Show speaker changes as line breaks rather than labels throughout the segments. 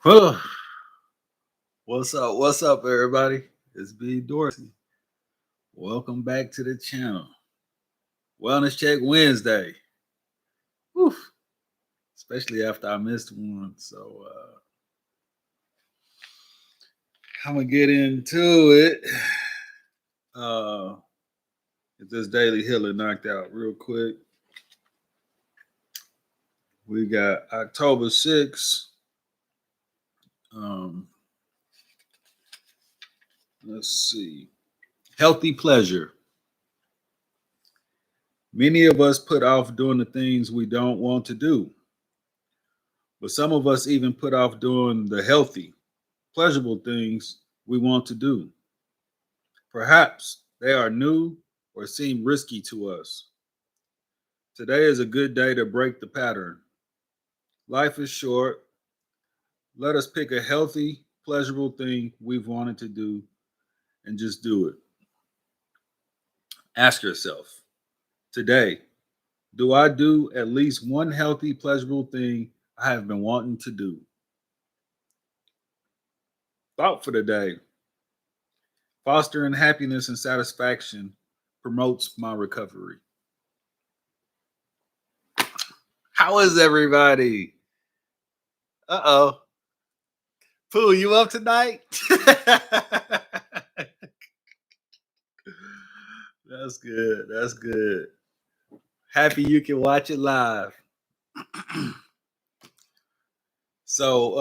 Whew. What's up? What's up, everybody? It's B Dorsey. Welcome back to the channel. Wellness Check Wednesday. Whew. Especially after I missed one. So I'm gonna get into it. Get this daily healing knocked out real quick. We got October 6th. Um, let's see. Healthy pleasure. Many of us put off doing the things we don't want to do. But some of us even put off doing the healthy, pleasurable things we want to do. Perhaps they are new or seem risky to us. Today is a good day to break the pattern. Life is short. Let us pick a healthy, pleasurable thing we've wanted to do and just do it. Ask yourself today, do I do at least one healthy, pleasurable thing I have been wanting to do? Thought for the day: fostering happiness and satisfaction promotes my recovery. How is everybody? Uh-oh. Pooh, you up tonight? That's good. That's good. Happy you can watch it live. So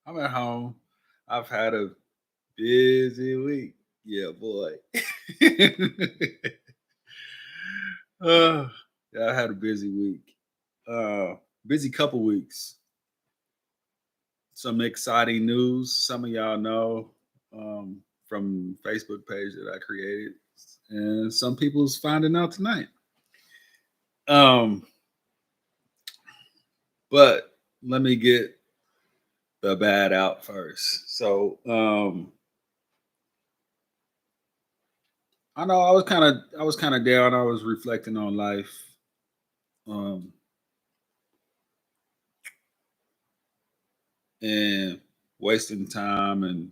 I'm at home. I've had a busy week. Yeah, boy. Yeah, I had a busy week. Busy couple weeks. Some exciting news. Some of y'all know from Facebook page that I created, and some people's finding out tonight. But let me get the bad out first. So I know I was kind of down. I was reflecting on life. Um, and wasting time and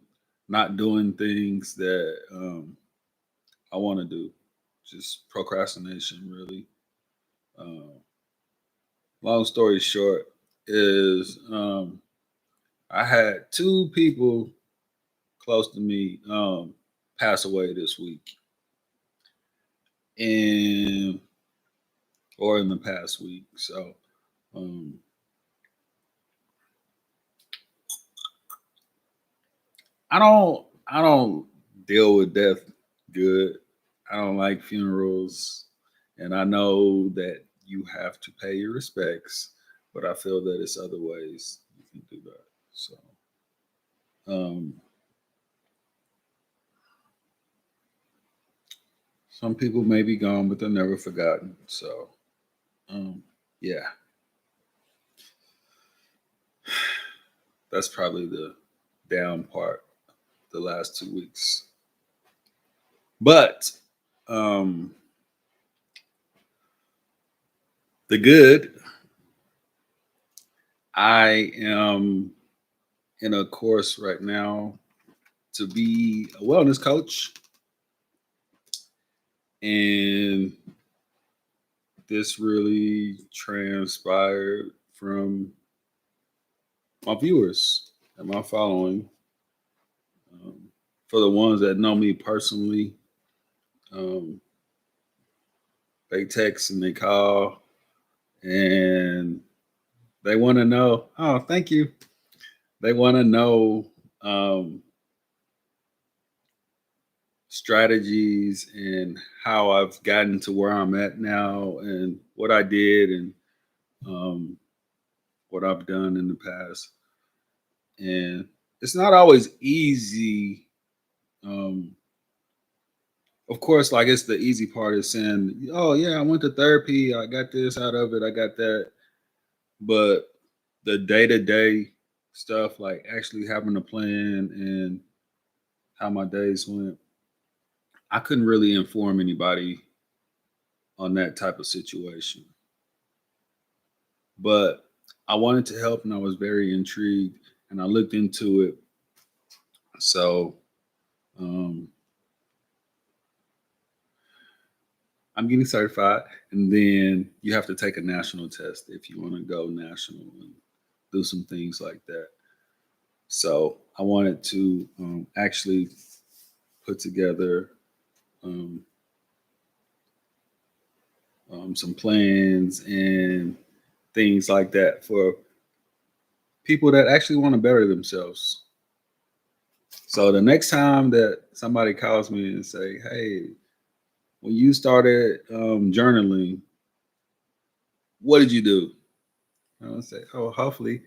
not doing things that I want to do. Just procrastination, really. Um, Long story short is I had two people close to me pass away this week, and or in the past week. So um, I don't deal with death good. I don't like funerals, and I know that you have to pay your respects, but I feel that it's other ways you can do that. So um, some people may be gone, but they're never forgotten. So um, yeah, that's probably the down part the last 2 weeks. But um, the good, I am in a course right now to be a wellness coach. And this really transpired from my viewers and my following. Um, for the ones that know me personally, um, they text and they call and they want to know. Oh, thank you. They want to know strategies and how I've gotten to where I'm at now and what I did and um, what I've done in the past. And it's not always easy. Um, of course, like it's the easy part is saying, "Oh yeah, I went to therapy. I got this out of it. I got that." But the day to day stuff, like actually having a plan and how my days went, I couldn't really inform anybody on that type of situation. But I wanted to help and I was very intrigued and I looked into it. So um, I'm getting certified, and then you have to take a national test if you want to go national and do some things like that. So I wanted to actually put together um, some plans and things like that for people that actually want to better themselves. So the next time that somebody calls me and say, "Hey, when you started journaling, what did you do?" I'll say, "Oh, hopefully,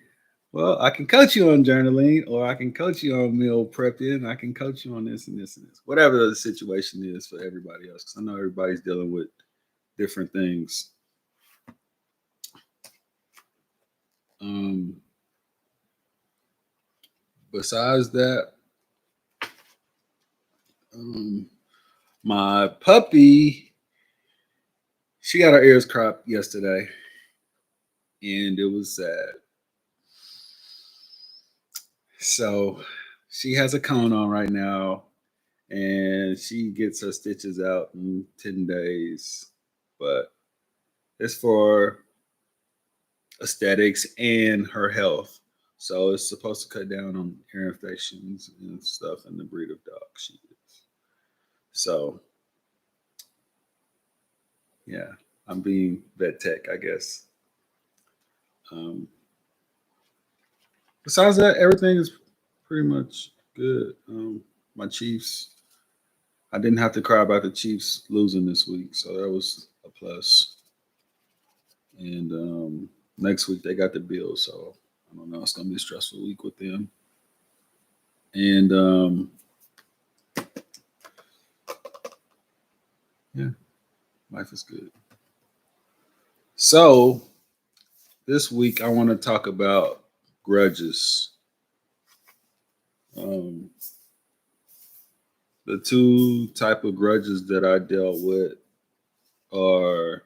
well, I can coach you on journaling, or I can coach you on meal prepping. I can coach you on this and this and this, whatever the situation is for everybody else. Because I know everybody's dealing with different things." Um, Besides that, um, my puppy, she got her ears cropped yesterday, and it was sad. So she has a cone on right now, and she gets her stitches out in 10 days. But it's for aesthetics and her health. So it's supposed to cut down on ear infections and stuff in the breed of dog she is. So yeah, I'm being vet tech, I guess. Um, Besides that, everything is pretty much good. My Chiefs, I didn't have to cry about the Chiefs losing this week, so that was a plus. And next week they got the Bills, so I don't know. It's gonna be a stressful week with them. And yeah, life is good. So this week I want to talk about grudges. Um, the two type of grudges that I dealt with are,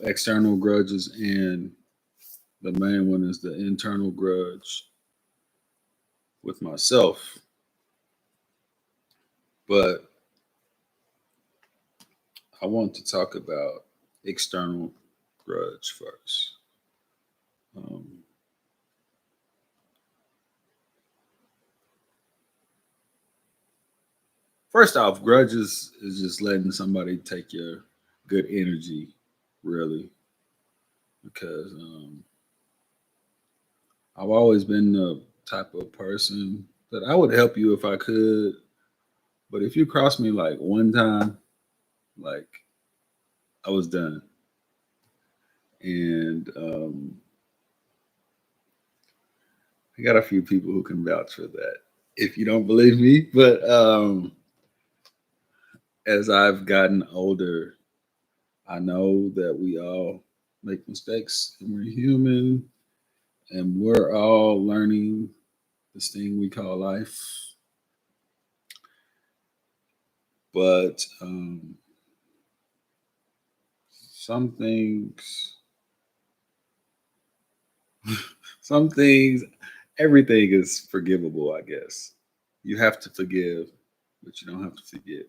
external grudges, and the main one is the internal grudge with myself. But I want to talk about external grudge first. Um, First off, grudges is just letting somebody take your good energy, really, because I've always been the type of person that I would help you if I could, but if you cross me like one time, like I was done. And I got a few people who can vouch for that. If you don't believe me, but as I've gotten older, I know that we all make mistakes and we're human and we're all learning this thing we call life. But some things, some things, everything is forgivable, I guess. You have to forgive, but you don't have to forget.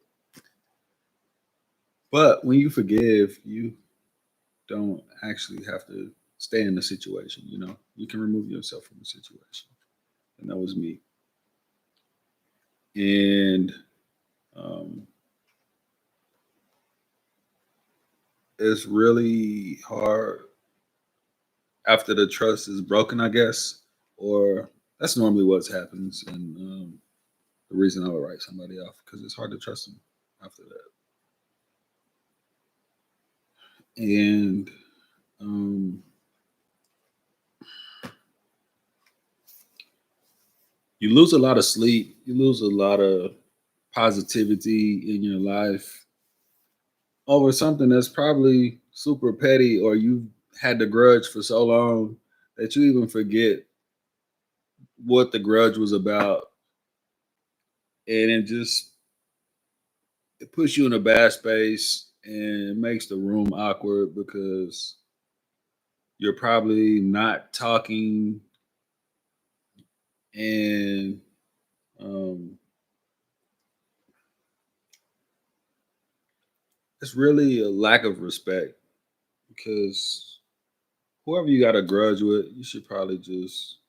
But when you forgive, you don't actually have to stay in the situation, You can remove yourself from the situation. And that was me. And um, it's really hard after the trust is broken, I guess, or that's normally what happens. And the reason I would write somebody off because it's hard to trust them after that. And um, you lose a lot of sleep, you lose a lot of positivity in your life over something that's probably super petty, or you had the grudge for so long that you even forget what the grudge was about, and it puts you in a bad space and it makes the room awkward because you're probably not talking, and um, it's really a lack of respect because whoever you got a grudge with, you should probably just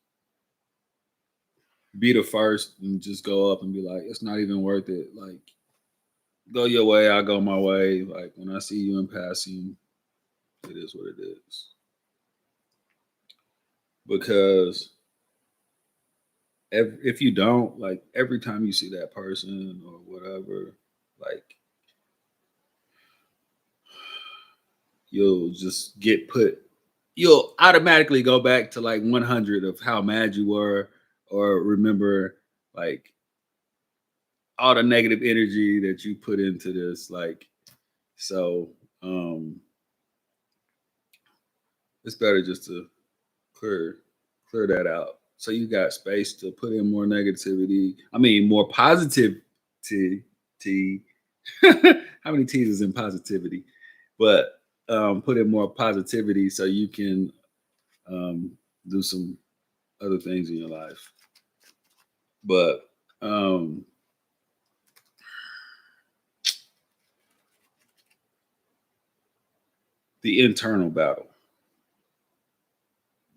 be the first and just go up and be like, it's not even worth it. Like, go your way, I'll go my way. Like, when I see you in passing, it is what it is. Because if you don't, like, every time you see that person or whatever, like, you'll just get put, you'll automatically go back to like 100 of how mad you were, or remember like all the negative energy that you put into this. Like, so um it's better just to clear clear that out. So you got space to put in more negativity. I mean, more positivity. T. How many T's is in positivity? But put in more positivity so you can um, do some other things in your life. But um, the internal battle,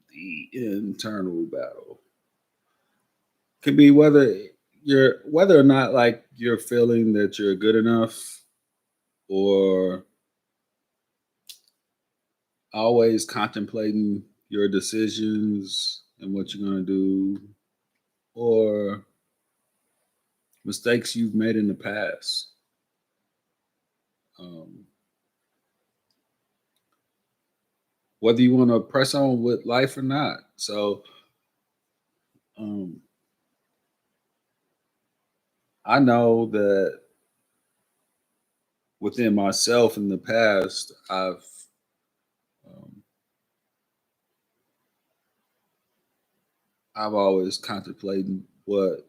the internal battle could be whether or not like you're feeling that you're good enough, or always contemplating your decisions and what you're going to do, or mistakes you've made in the past. Um, Whether you want to press on with life or not. So um, I know that within myself in the past, um, I've always contemplated what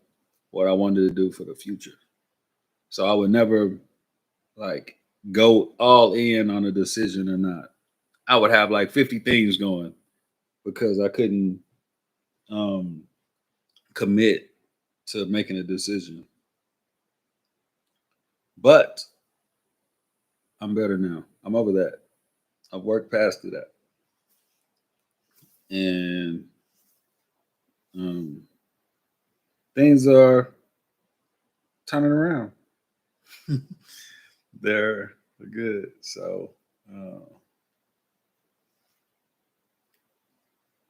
I wanted to do for the future. So I would never like go all in on a decision or not. I would have like 50 things going because I couldn't um, commit to making a decision. But I'm better now. I'm over that. I've worked past that, and um, things are turning around. They're good. So, uh,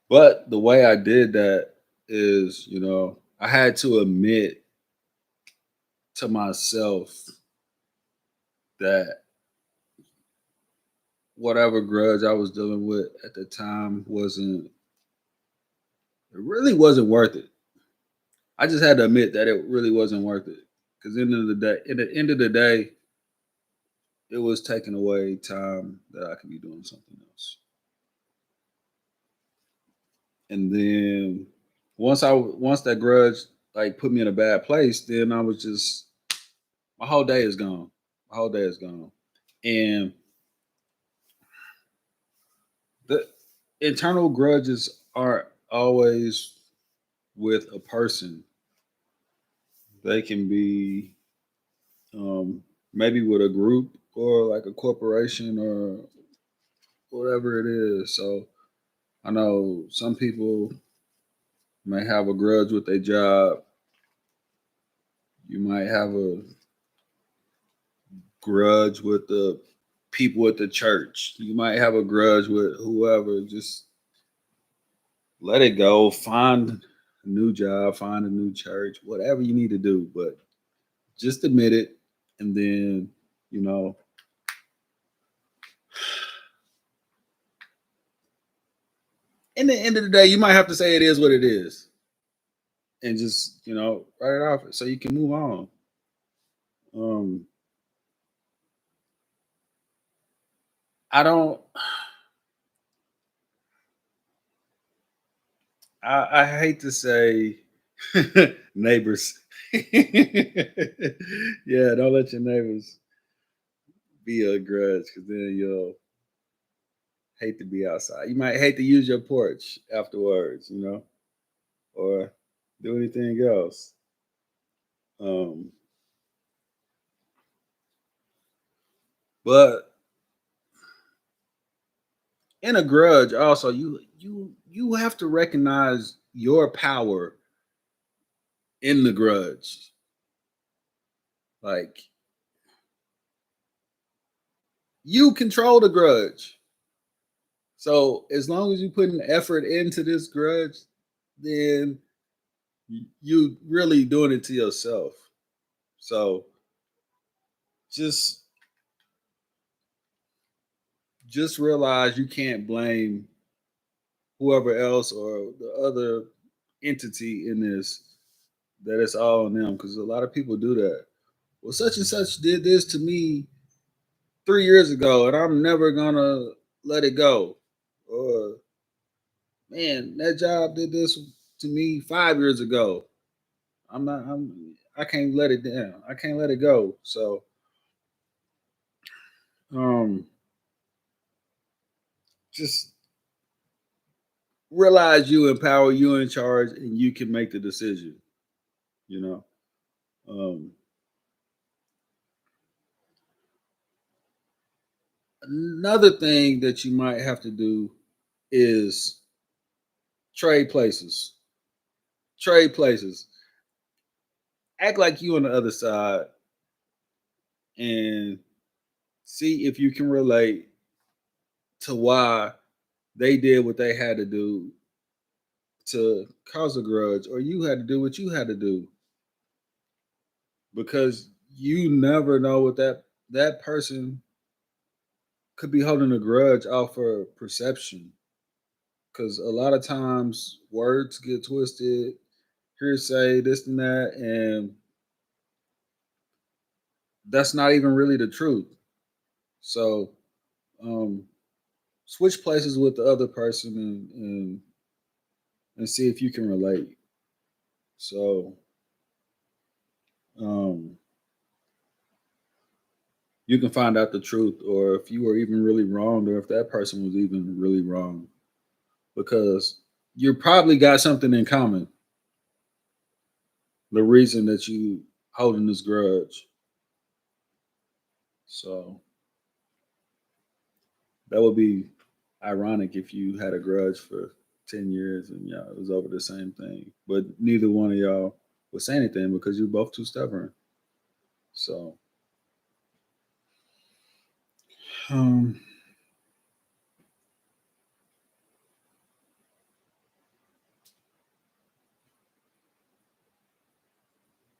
but the way I did that is, I had to admit to myself that whatever grudge I was dealing with at the time it really wasn't worth it. I just had to admit that it really wasn't worth it. Because at the end of the day, it was taking away time that I could be doing something else. And then once that grudge like put me in a bad place, then I was just my whole day is gone. My whole day is gone. And the internal grudges aren't always with a person. They can be maybe with a group or like a corporation or whatever it is. So I know some people may have a grudge with their job. You might have a grudge with the people at the church. You might have a grudge with whoever. Just let it go. Find a new job, find a new church, whatever you need to do. But just admit it. And then, you know, in the end of the day, you might have to say it is what it is and just, write it off so you can move on. Um, I don't, I hate to say neighbors. Yeah, don't let your neighbors be a grudge because then you'll hate to be outside. You might hate to use your porch afterwards, or do anything else. Um, but in a grudge, also you have to recognize your power in the grudge. Like you control the grudge. So as long as you put an effort into this grudge, then you really doing it to yourself. So just just realize you can't blame whoever else or the other entity in this, that it's all on them, because a lot of people do that. Well, such and such did this to me 3 years ago, and I'm never gonna let it go. Or man, that job did this to me 5 years ago. I'm not. I can't let it down. I can't let it go. So, um, just realize you empower, you in charge, and you can make the decision. You know. Um, Another thing that you might have to do is trade places. Trade places. Act like you on the other side and see if you can relate to why they did what they had to do to cause a grudge, or you had to do what you had to do, because you never know what that person could be holding a grudge off for perception. Because a lot of times words get twisted, hearsay, this and that, and that's not even really the truth. So um, switch places with the other person and see if you can relate. So um, you can find out the truth, or if you were even really wrong, or if that person was even really wrong, because you probably got something in common. The reason that you holding this grudge. So that would be ironic if you had a grudge for 10 years and yeah, it was over the same thing, but neither one of y'all would say anything because you're both too stubborn. So um,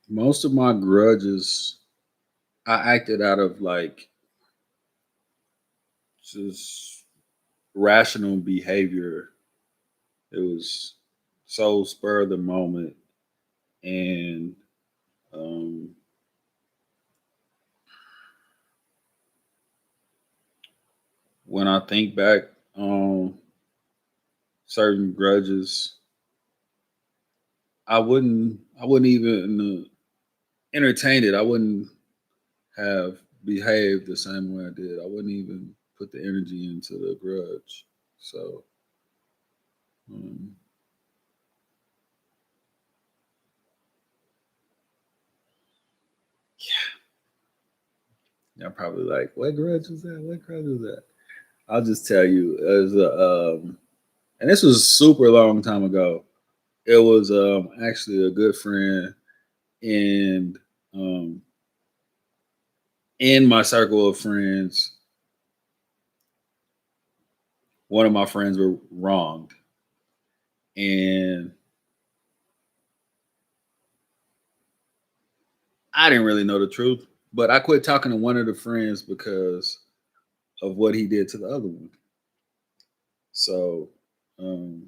most of my grudges, I acted out of like just rational behavior. It was so spur of the moment, and um, when I think back on certain grudges, I wouldn't even entertain it. I wouldn't have behaved the same way I did. I wouldn't even put the energy into the grudge. So um, y'all probably like, what grudge was that? What grudge was that? I'll just tell you, as and this was a super long time ago. It was actually a good friend, and um, in my circle of friends, one of my friends were wronged, and I didn't really know the truth, but I quit talking to one of the friends because of what he did to the other one. So, um,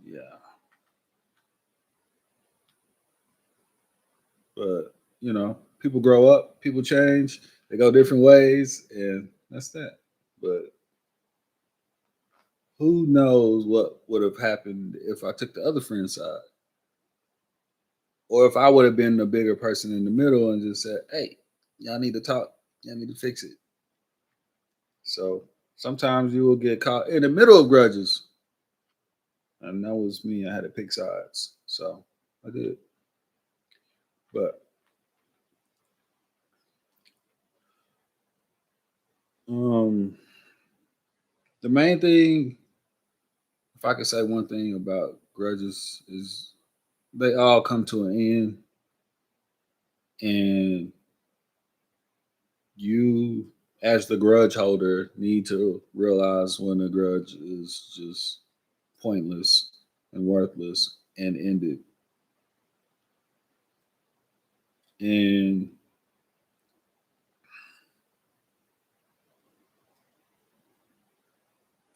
yeah, but people grow up, people change, they go different ways, and that's that. But who knows what would have happened if I took the other friend's side, or if I would have been the bigger person in the middle and just said, "Hey, y'all need to talk, y'all need to fix it." So sometimes you will get caught in the middle of grudges. And that was me. I had to pick sides. So I did. But um the main thing, if I could say one thing about grudges, is they all come to an end, and you as the grudge holder need to realize when a grudge is just pointless and worthless and ended. And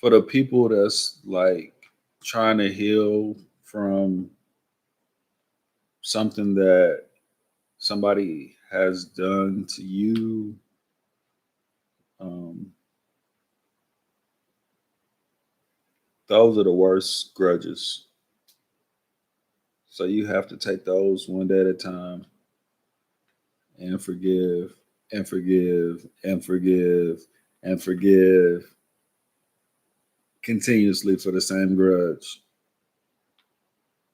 for the people that's like trying to heal from something that somebody has done to you, um, those are the worst grudges. So you have to take those one day at a time and forgive and forgive and forgive and forgive continuously for the same grudge.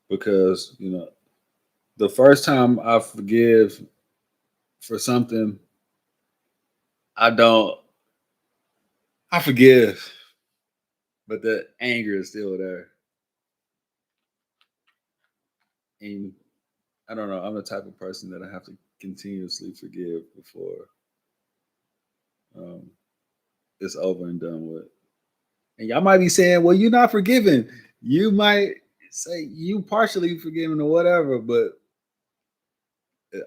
Because, the first time I forgive for something, I don't, I forgive, but the anger is still there. And I don't know, I'm the type of person that I have to continuously forgive before um, it's over and done with. And y'all might be saying, well, you're not forgiving. You might say you partially forgiven or whatever, but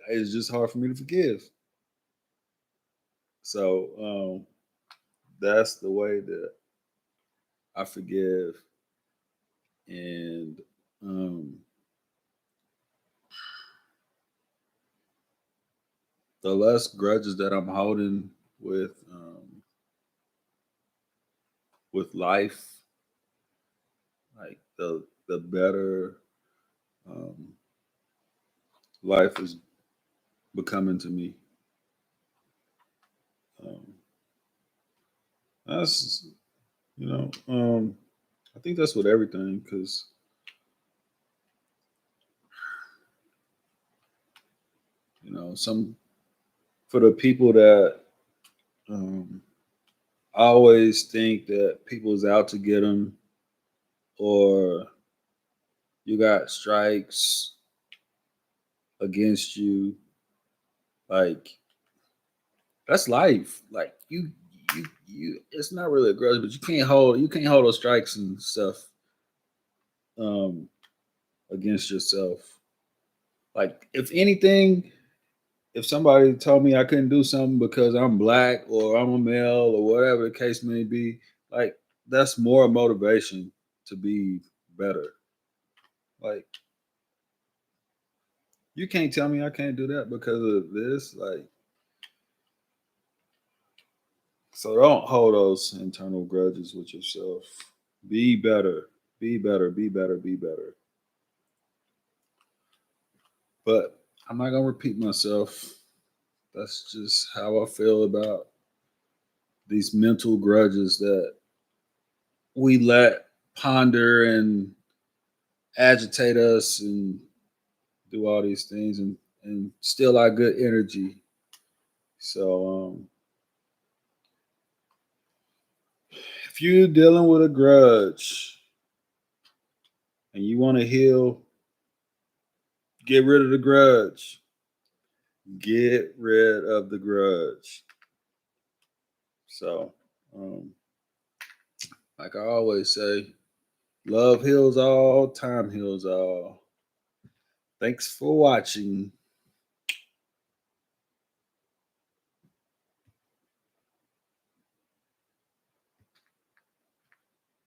it's just hard for me to forgive. So that's the way that I forgive. And um, the less grudges that I'm holding with life, like the better um, life is becoming to me. Um, that's I think that's with everything because some for the people that um, always think that people's out to get them, or you got strikes against you, like that's life. Like you it's not really a grudge, but you can't hold those strikes and stuff um against yourself. Like if anything, if somebody told me I couldn't do something because I'm black or I'm a male or whatever the case may be, like that's more motivation to be better. Like you can't tell me I can't do that because of this. Like, so don't hold those internal grudges with yourself. Be better. Be better. Be better. Be better. But I'm not gonna repeat myself. That's just how I feel about these mental grudges that we let ponder and agitate us and do all these things and steal our good energy. So if you're dealing with a grudge and you want to heal, get rid of the grudge. Get rid of the grudge. So, um, like I always say, love heals all, time heals all. Thanks for watching.